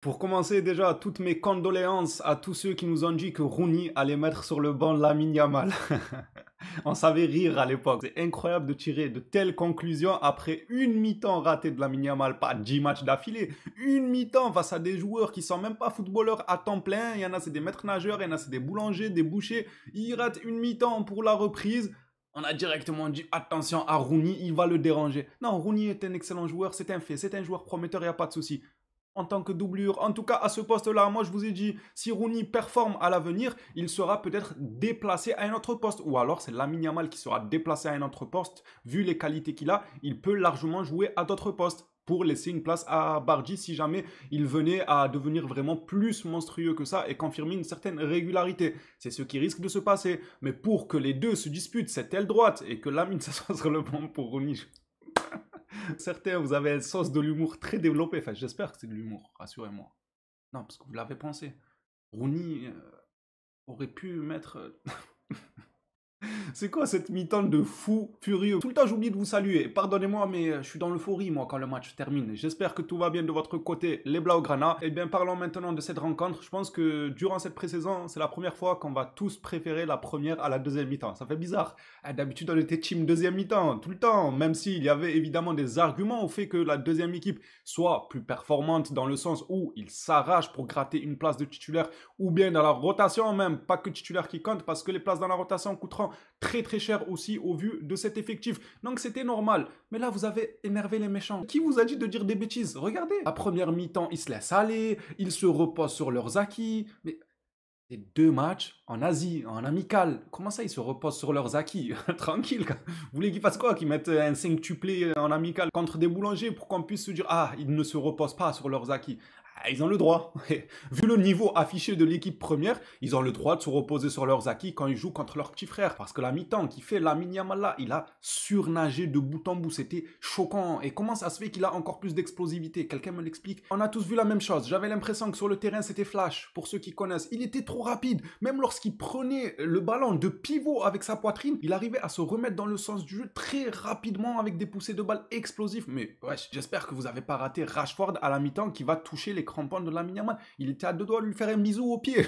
Pour commencer, déjà, toutes mes condoléances à tous ceux qui nous ont dit que Rooney allait mettre sur le banc Lamine Yamal. On savait rire à l'époque. C'est incroyable de tirer de telles conclusions après une mi-temps ratée de Lamine Yamal, pas 10 matchs d'affilée. Une mi-temps face à des joueurs qui sont même pas footballeurs à temps plein. Il y en a, c'est des maîtres nageurs, il y en a, c'est des boulangers, des bouchers. Ils ratent une mi-temps pour la reprise. On a directement dit attention à Rooney, il va le déranger. Non, Rooney est un excellent joueur, c'est un fait. C'est un joueur prometteur, il n'y a pas de souci en tant que doublure. En tout cas, à ce poste-là, moi je vous ai dit, si Rooney performe à l'avenir, il sera peut-être déplacé à un autre poste. Ou alors c'est Lamine Yamal qui sera déplacé à un autre poste. Vu les qualités qu'il a, il peut largement jouer à d'autres postes pour laisser une place à Bardi si jamais il venait à devenir vraiment plus monstrueux que ça et confirmer une certaine régularité. C'est ce qui risque de se passer. Mais pour que les deux se disputent cette aile droite et que Lamine s'assoie sur le banc pour Rooney, certains, vous avez un sens de l'humour très développé. Enfin, j'espère que c'est de l'humour, rassurez-moi. Non, parce que vous l'avez pensé. Rooney aurait pu mettre. C'est quoi cette mi-temps de fou furieux? Tout le temps, j'oublie de vous saluer. Pardonnez-moi, mais je suis dans l'euphorie, moi, quand le match termine. J'espère que tout va bien de votre côté, les Blaugrana. Eh bien, parlons maintenant de cette rencontre. Je pense que durant cette pré-saison, c'est la première fois qu'on va tous préférer la première à la deuxième mi-temps. Ça fait bizarre. D'habitude, on était team deuxième mi-temps, tout le temps. Même s'il y avait évidemment des arguments au fait que la deuxième équipe soit plus performante dans le sens où il s'arrache pour gratter une place de titulaire ou bien dans la rotation même. Pas que titulaire qui compte parce que les places dans la rotation coûteront très très cher aussi au vu de cet effectif. Donc c'était normal. Mais là, vous avez énervé les méchants. Qui vous a dit de dire des bêtises? Regardez. À première mi-temps, ils se laissent aller, ils se reposent sur leurs acquis. Mais c'est deux matchs en Asie, en amical. Comment ça, ils se reposent sur leurs acquis? Tranquille. Vous voulez qu'ils fassent quoi? Qu'ils mettent un 5 en amical contre des boulangers pour qu'on puisse se dire ah, ils ne se reposent pas sur leurs acquis. Ah, ils ont le droit. Vu le niveau affiché de l'équipe première, ils ont le droit de se reposer sur leurs acquis quand ils jouent contre leurs petits frères. Parce que la mi-temps qui fait Lamine Yamal là, il a surnagé de bout en bout. C'était choquant. Et comment ça se fait qu'il a encore plus d'explosivité? Quelqu'un me l'explique? On a tous vu la même chose. J'avais l'impression que sur le terrain, c'était flash. Pour ceux qui connaissent, il était trop rapide. Même lorsqu'il prenait le ballon de pivot avec sa poitrine, il arrivait à se remettre dans le sens du jeu très rapidement avec des poussées de balles explosives. Mais ouais, j'espère que vous n'avez pas raté Rashford à la mi-temps qui va toucher les crampons de Lamine Yamal. Il était à deux doigts de lui faire un bisou au pied.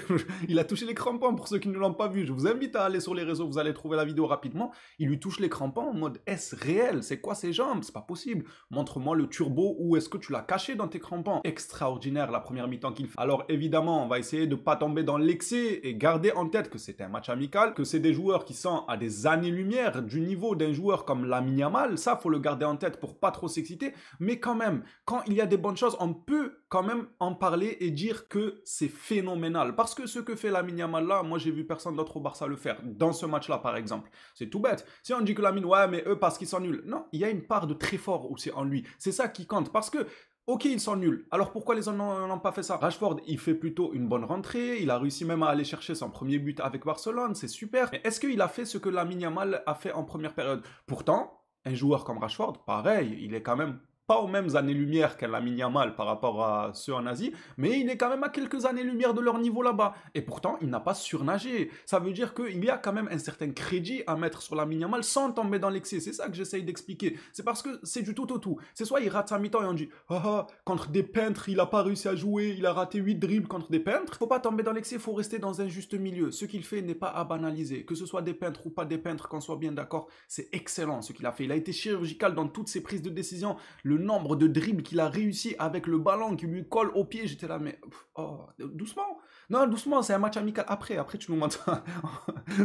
Il a touché les crampons pour ceux qui ne l'ont pas vu. Je vous invite à aller sur les réseaux, vous allez trouver la vidéo rapidement. Il lui touche les crampons en mode est-ce réel? C'est quoi ses jambes? C'est pas possible. Montre-moi le turbo ou est-ce que tu l'as caché dans tes crampons? Extraordinaire la première mi-temps qu'il fait. Alors évidemment, on va essayer de pas tomber dans l'excès et garder en tête que c'est un match amical, que c'est des joueurs qui sont à des années-lumière du niveau d'un joueur comme Lamine Yamal. Ça, faut le garder en tête pour pas trop s'exciter. Mais quand même, quand il y a des bonnes choses, on peut quand même en parler et dire que c'est phénoménal. Parce que ce que fait Lamine Yamal là, moi j'ai vu personne d'autre au Barça le faire. Dans ce match-là, par exemple. C'est tout bête. Si on dit que Lamine, ouais, mais eux, parce qu'ils sont nuls. Non, il y a une part de très fort aussi en lui. C'est ça qui compte. Parce que ok, ils sont nuls. Alors pourquoi les autres n'ont pas fait ça? Rashford, il fait plutôt une bonne rentrée. Il a réussi même à aller chercher son premier but avec Barcelone. C'est super. Mais est-ce qu'il a fait ce que Lamine Yamal a fait en première période? Pourtant, un joueur comme Rashford, pareil, il est quand même pas aux mêmes années-lumière qu'un Lamine Yamal par rapport à ceux en Asie, mais il est quand même à quelques années-lumière de leur niveau là-bas. Et pourtant, il n'a pas surnagé. Ça veut dire qu'il y a quand même un certain crédit à mettre sur Lamine Yamal sans tomber dans l'excès. C'est ça que j'essaye d'expliquer. C'est parce que c'est du tout au tout. C'est soit il rate sa mi-temps et on dit ah ah, contre des peintres, il n'a pas réussi à jouer, il a raté 8 dribbles contre des peintres. Faut pas tomber dans l'excès, faut rester dans un juste milieu. Ce qu'il fait n'est pas à banaliser. Que ce soit des peintres ou pas des peintres, qu'on soit bien d'accord, c'est excellent ce qu'il a fait. Il a été chirurgical dans toutes ses prises de décision. Le nombre de dribbles qu'il a réussi avec le ballon qui lui colle au pied, j'étais là, mais oh, doucement. Non, doucement, c'est un match amical. Après tu nous montres.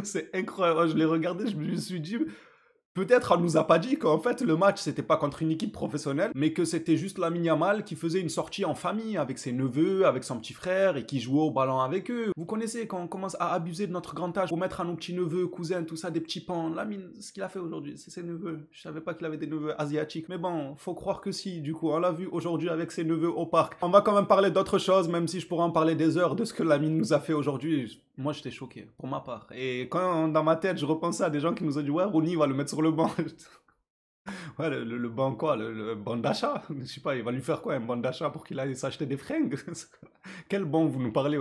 C'est incroyable. Je l'ai regardé, je me suis dit, peut-être on nous a pas dit qu'en fait le match c'était pas contre une équipe professionnelle, mais que c'était juste Lamine Yamal qui faisait une sortie en famille avec ses neveux, avec son petit frère et qui jouait au ballon avec eux. Vous connaissez quand on commence à abuser de notre grand âge pour mettre à nos petits neveux, cousins, tout ça, des petits pans. Lamine, ce qu'il a fait aujourd'hui, c'est ses neveux. Je savais pas qu'il avait des neveux asiatiques, mais bon, faut croire que si. Du coup, on l'a vu aujourd'hui avec ses neveux au parc. On va quand même parler d'autre chose, même si je pourrais en parler des heures de ce que Lamine nous a fait aujourd'hui. Moi, j'étais choqué, pour ma part. Et quand, dans ma tête, je repensais à des gens qui nous ont dit, ouais, Rooney va le mettre sur le banc. Ouais, le banc quoi? Le banc d'achat? Je sais pas, il va lui faire quoi, un banc d'achat pour qu'il aille s'acheter des fringues? Quel banc vous nous parlez?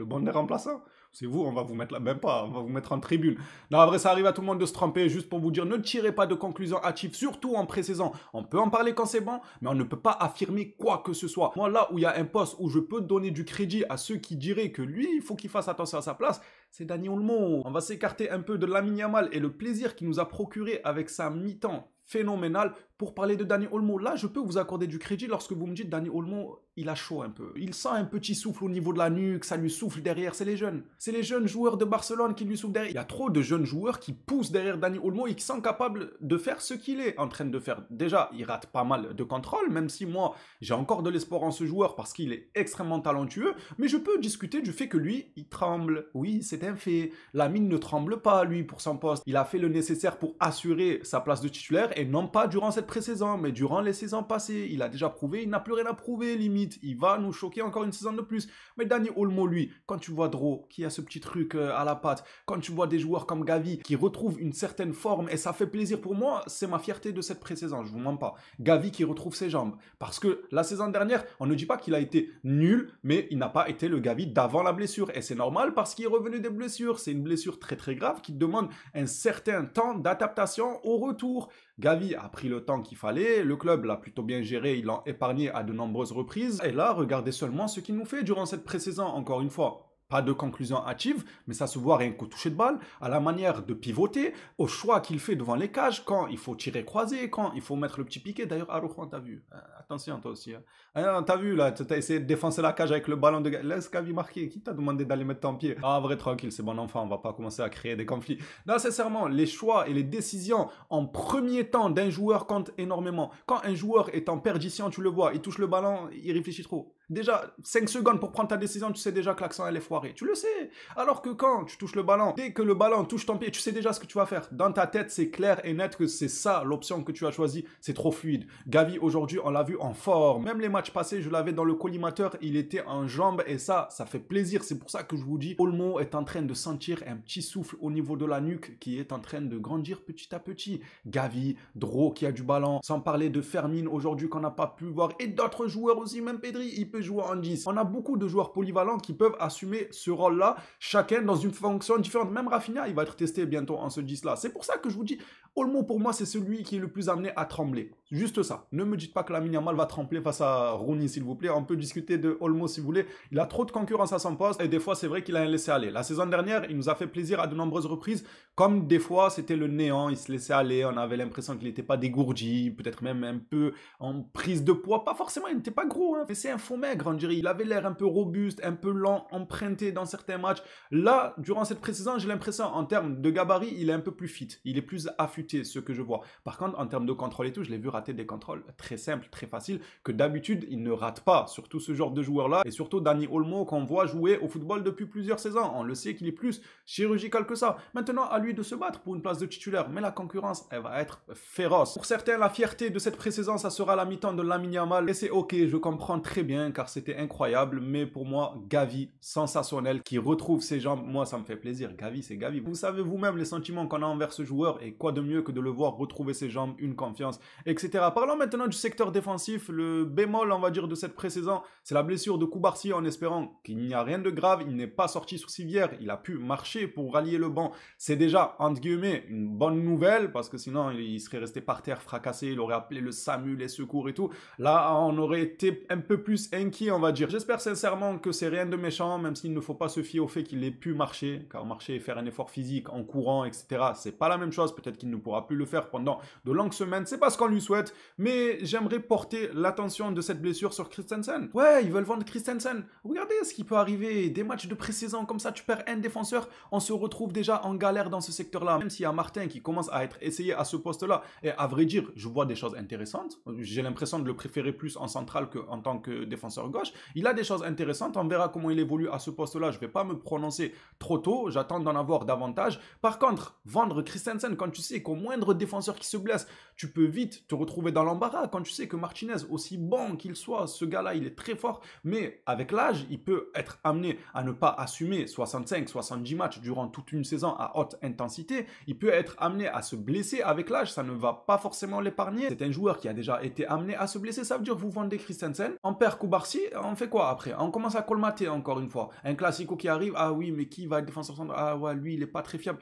le banc des remplaçants. C'est vous, on va vous mettre là, même pas, on va vous mettre en tribune. Non, en vrai, ça arrive à tout le monde de se tromper, juste pour vous dire, ne tirez pas de conclusions hâtives, surtout en pré-saison. On peut en parler quand c'est bon, mais on ne peut pas affirmer quoi que ce soit. Moi, là où il y a un poste où je peux donner du crédit à ceux qui diraient que lui, il faut qu'il fasse attention à sa place, c'est Dani Olmo. On va s'écarter un peu de Lamine Yamal et le plaisir qu'il nous a procuré avec sa mi-temps phénoménal pour parler de Dani Olmo. Là, je peux vous accorder du crédit lorsque vous me dites Dani Olmo, il a chaud un peu. Il sent un petit souffle au niveau de la nuque, ça lui souffle derrière, c'est les jeunes. C'est les jeunes joueurs de Barcelone qui lui soufflent derrière. Il y a trop de jeunes joueurs qui poussent derrière Dani Olmo et qui sont capables de faire ce qu'il est en train de faire. Déjà, il rate pas mal de contrôles, même si moi, j'ai encore de l'espoir en ce joueur parce qu'il est extrêmement talentueux, mais je peux discuter du fait que lui, il tremble. Oui, c'est un fait. Lamine ne tremble pas, lui, pour son poste. Il a fait le nécessaire pour assurer sa place de titulaire et non pas durant cette pré-saison, mais durant les saisons passées. Il a déjà prouvé, il n'a plus rien à prouver, limite. Il va nous choquer encore une saison de plus. Mais Dani Olmo, lui, quand tu vois Dro, qui a ce petit truc à la patte, quand tu vois des joueurs comme Gavi, qui retrouvent une certaine forme, et ça fait plaisir pour moi, c'est ma fierté de cette pré-saison, je vous mens pas. Gavi qui retrouve ses jambes. Parce que la saison dernière, on ne dit pas qu'il a été nul, mais il n'a pas été le Gavi d'avant la blessure. Et c'est normal parce qu'il est revenu des blessures. C'est une blessure très très grave qui demande un certain temps d'adaptation au retour. Gavi a pris le temps qu'il fallait, le club l'a plutôt bien géré, il l'a épargné à de nombreuses reprises. Et là, regardez seulement ce qu'il nous fait durant cette pré-saison, encore une fois. Pas de conclusion hâtive, mais ça se voit rien qu'au toucher de balle, à la manière de pivoter, au choix qu'il fait devant les cages, quand il faut tirer croisé, quand il faut mettre le petit piqué. D'ailleurs, Araujo, t'as vu. Attention, toi aussi. T'as vu, là, t'as essayé de défoncer la cage avec le ballon de... Laisse Gavi marquer. Qui t'a demandé d'aller mettre ton pied? Ah, vrai, tranquille, c'est bon enfant, on va pas commencer à créer des conflits. Non, sincèrement, les choix et les décisions en premier temps d'un joueur comptent énormément. Quand un joueur est en perdition, tu le vois, il touche le ballon, il réfléchit trop. Déjà, 5 secondes pour prendre ta décision, tu sais déjà que l'action elle est foirée. Tu le sais. Alors que quand tu touches le ballon, dès que le ballon touche ton pied, tu sais déjà ce que tu vas faire. Dans ta tête, c'est clair et net que c'est ça l'option que tu as choisie. C'est trop fluide. Gavi, aujourd'hui, on l'a vu en forme. Même les matchs passés, je l'avais dans le collimateur, il était en jambes et ça fait plaisir. C'est pour ça que je vous dis, Olmo est en train de sentir un petit souffle au niveau de la nuque qui est en train de grandir petit à petit. Gavi, Dro qui a du ballon, sans parler de Fermin aujourd'hui qu'on n'a pas pu voir et d'autres joueurs aussi, même Pedri, il peut jouer en 10. On a beaucoup de joueurs polyvalents qui peuvent assumer ce rôle-là, chacun dans une fonction différente. Même Rafinha, il va être testé bientôt en ce 10-là. C'est pour ça que je vous dis, Olmo pour moi, c'est celui qui est le plus amené à trembler. Juste ça. Ne me dites pas que Lamine Yamal va trembler face à Rooney, s'il vous plaît. On peut discuter de Olmo si vous voulez. Il a trop de concurrence à son poste et des fois, c'est vrai qu'il a un laissé-aller. La saison dernière, il nous a fait plaisir à de nombreuses reprises, comme des fois, c'était le néant, il se laissait aller, on avait l'impression qu'il n'était pas dégourdi, peut-être même un peu en prise de poids. Pas forcément, il n'était pas gros, hein, mais c'est un faux maigre, on dirait. Il avait l'air un peu robuste, un peu lent, emprunté dans certains matchs. Là, durant cette pré-saison, j'ai l'impression, en termes de gabarit, il est un peu plus fit. Il est plus affûté, ce que je vois. Par contre, en termes de contrôle et tout, je l'ai vu rater des contrôles très simples, très faciles, que d'habitude, il ne rate pas. Surtout ce genre de joueur-là, et surtout Dani Olmo, qu'on voit jouer au football depuis plusieurs saisons. On le sait qu'il est plus chirurgical que ça. Maintenant, à lui de se battre pour une place de titulaire, mais la concurrence, elle va être féroce. Pour certains, la fierté de cette pré-saison, ça sera la mi-temps de Lamine Yamal, et c'est ok, je comprends très bien, car c'était incroyable, mais pour moi, Gavi, sensationnel, qui retrouve ses jambes, moi, ça me fait plaisir. Gavi, c'est Gavi. Vous savez vous-même les sentiments qu'on a envers ce joueur, et quoi de mieux que de le voir retrouver ses jambes, une confiance, etc. Parlons maintenant du secteur défensif, le bémol, on va dire, de cette pré-saison, c'est la blessure de Koubarsi, en espérant qu'il n'y a rien de grave, il n'est pas sorti sous civière, il a pu marcher pour rallier le banc. C'est déjà, entre guillemets, une bonne nouvelle, parce que sinon, il serait resté par terre fracassé, il aurait appelé le SAMU, les secours et tout. Là, on aurait été un peu plus inquiet, on va dire. J'espère sincèrement que c'est rien de méchant, même s'il ne faut pas se fier au fait qu'il ait pu marcher, car marcher et faire un effort physique en courant, etc., c'est pas la même chose. Peut-être qu'il ne pourra plus le faire pendant de longues semaines, c'est pas ce qu'on lui souhaite, mais j'aimerais porter l'attention de cette blessure sur Christensen. Ouais, ils veulent vendre Christensen. Regardez ce qui peut arriver, des matchs de pré-saison comme ça, tu perds un défenseur, on se retrouve déjà en galère dans ce secteur-là. Même s'il y a Martin qui commence à être essayé à ce poste-là, et à vrai dire, je vois des choses intéressantes. J'ai l'impression de le préférer plus en central qu'en tant que défenseur gauche. Il a des choses intéressantes, on verra comment il évolue à ce poste-là. Je ne vais pas me prononcer trop tôt, j'attends d'en avoir davantage. Par contre, vendre Christensen quand tu sais qu'au moindre défenseur qui se blesse, tu peux vite te retrouver retrouver dans l'embarras quand tu sais que Martinez, aussi bon qu'il soit, ce gars-là, il est très fort, mais avec l'âge, il peut être amené à ne pas assumer 65-70 matchs durant toute une saison à haute intensité. Il peut être amené à se blesser avec l'âge, ça ne va pas forcément l'épargner. C'est un joueur qui a déjà été amené à se blesser, ça veut dire que vous vendez Christensen, on perd Koubarsi, on fait quoi après? On commence à colmater encore une fois. Un classico qui arrive, ah oui, mais qui va être défenseur central? Ah ouais, lui, il est pas très fiable.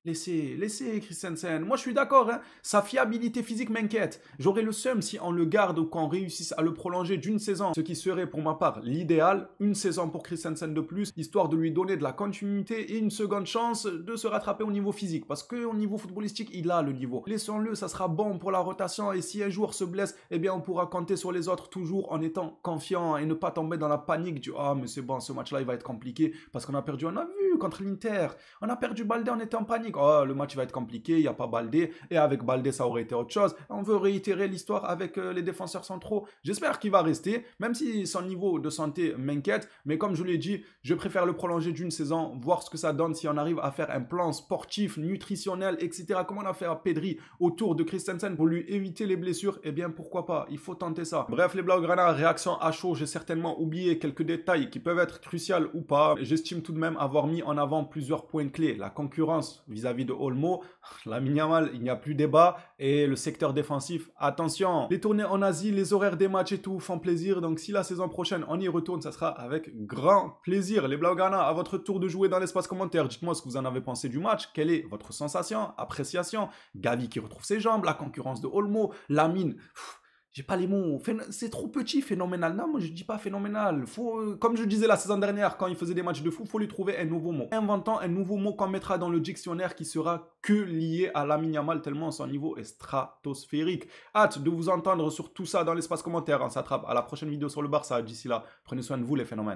Laissez Christensen. Moi, je suis d'accord, hein. Sa fiabilité physique m'inquiète. J'aurais le seum si on le garde ou qu'on réussisse à le prolonger d'une saison, ce qui serait pour ma part l'idéal. Une saison pour Christensen de plus, histoire de lui donner de la continuité et une seconde chance de se rattraper au niveau physique. Parce qu'au niveau footballistique, il a le niveau. Laissons-le, ça sera bon pour la rotation. Et si un joueur se blesse, eh bien, on pourra compter sur les autres toujours en étant confiant et ne pas tomber dans la panique du ah, mais c'est bon, ce match-là, il va être compliqué parce qu'on a perdu. On a vu contre l'Inter, on a perdu Baldé, on était en panique. Oh, le match va être compliqué, il n'y a pas Baldé, et avec Baldé, ça aurait été autre chose. On veut réitérer l'histoire avec les défenseurs centraux. J'espère qu'il va rester, même si son niveau de santé m'inquiète, mais comme je l'ai dit, je préfère le prolonger d'une saison, voir ce que ça donne si on arrive à faire un plan sportif, nutritionnel, etc. Comme on a fait à Pedri autour de Christensen pour lui éviter les blessures, eh bien pourquoi pas, il faut tenter ça. Bref, les Blaugrana, réaction à chaud, j'ai certainement oublié quelques détails qui peuvent être cruciaux ou pas. J'estime tout de même avoir mis en avant plusieurs points clés. La concurrence vis-à-vis de Olmo, Lamine Yamal, il n'y a plus débat, et le secteur défensif, attention, les tournées en Asie, les horaires des matchs et tout font plaisir, donc si la saison prochaine on y retourne, ça sera avec grand plaisir. Les Blaugrana, à votre tour de jouer dans l'espace commentaire, dites-moi ce que vous en avez pensé du match, quelle est votre sensation, appréciation, Gavi qui retrouve ses jambes, la concurrence de Olmo, Lamine, j'ai pas les mots. C'est trop petit, phénoménal. Non, moi je dis pas phénoménal. Faut, comme je disais la saison dernière, quand il faisait des matchs de fou, faut lui trouver un nouveau mot. Inventons un nouveau mot qu'on mettra dans le dictionnaire qui sera que lié à Lamine Yamal tellement son niveau est stratosphérique. Hâte de vous entendre sur tout ça dans l'espace commentaire. On s'attrape à la prochaine vidéo sur le Barça. D'ici là, prenez soin de vous les phénomènes.